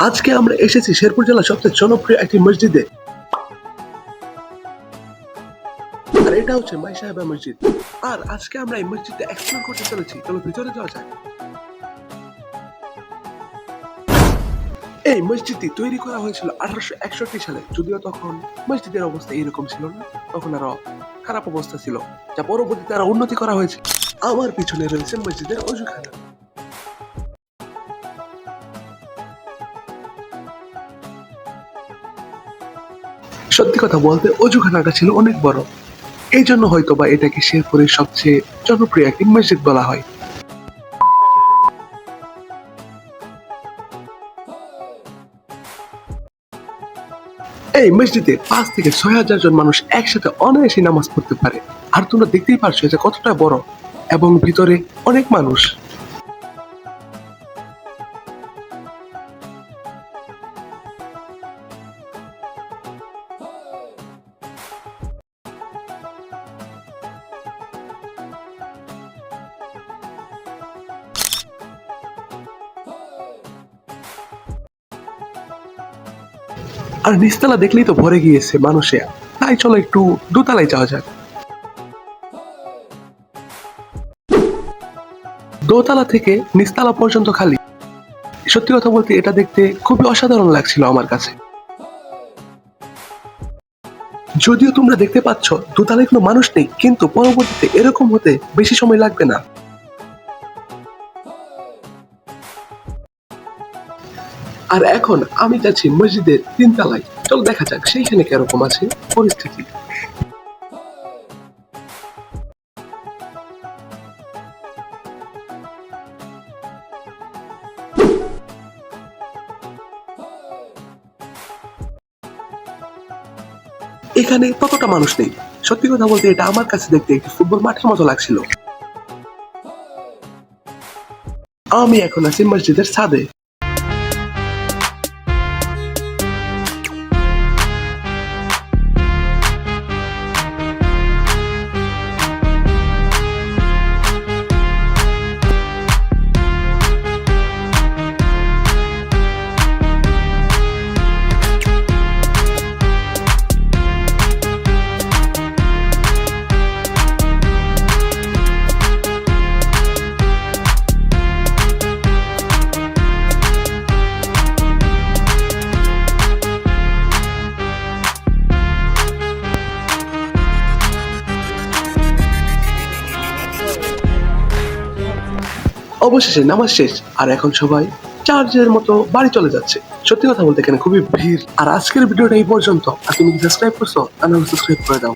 আজকে আমরা এসেছি শেরপুর জেলার সবচেয়ে জনপ্রিয় একটি মসজিদে। আর এটা হচ্ছে মাই সাহেবা মসজিদ। আর আজকে আমরা এই মসজিদটা এক্সপ্লোর করতে চলেছি। চলো ভিতরে যাওয়া যাক। এই মসজিদটি তৈরি করা হয়েছিল 1861 সালে। যদিও তখন মসজিদের অবস্থা এরকম ছিল না, তখন আরো খারাপ অবস্থা ছিল, যা পরবর্তীতে আরো উন্নতি করা হয়েছে। আমার পিছনে রয়েছে মসজিদের অজুখানা। সত্যি কথা বলতে অজুখানাটা ছিল অনেক বড়, এই জন্য হয়তো বা এটাকে শেরপুরের সবচেয়ে জনপ্রিয় একটি মসজিদ বলা হয়। এই মসজিদে 5 থেকে 6,000 জন মানুষ একসাথে অনায়াসে নামাজ পড়তে পারে। আর তোমরা দেখতেই পারছো এটা কতটা বড়, এবং ভিতরে অনেক মানুষ। আর নিচতলা দেখলেই তো ভরে গিয়েছে মানুষে, তাই চলো একটু দোতলায় যাওয়া যাক। দোতলা থেকে নিচতলা পর্যন্ত খালি। সত্যি কথা বলতে এটা দেখতে খুবই অসাধারণ লাগছিল আমার কাছে। যদিও তোমরা দেখতে পাচ্ছ দোতলায় কোনো মানুষ নেই, কিন্তু পরবর্তীতে এরকম হতে বেশি সময় লাগবে না। আর এখন আমি যাচ্ছি মসজিদের 3 তলায়। চলো দেখা যাক সেইখানে কিরকম আছে পরিস্থিতি। এখানে ততটা মানুষ নেই। সত্যি কথা বলতে এটা আমার কাছে দেখতে একটি ফুটবল মাঠের মতো লাগছিল। আমি এখন আছি মসজিদের ছাদে। অবশেষে নামাজ শেষ, আর এখন সবাই চার্জের মতো বাড়ি চলে যাচ্ছে। সত্যি কথা বলতে এখানে খুবই ভিড়। আর আজকের ভিডিওটা এই পর্যন্ত। আর তুমি কি সাবস্ক্রাইব করছো? তাহলে সাবস্ক্রাইব করে দাও।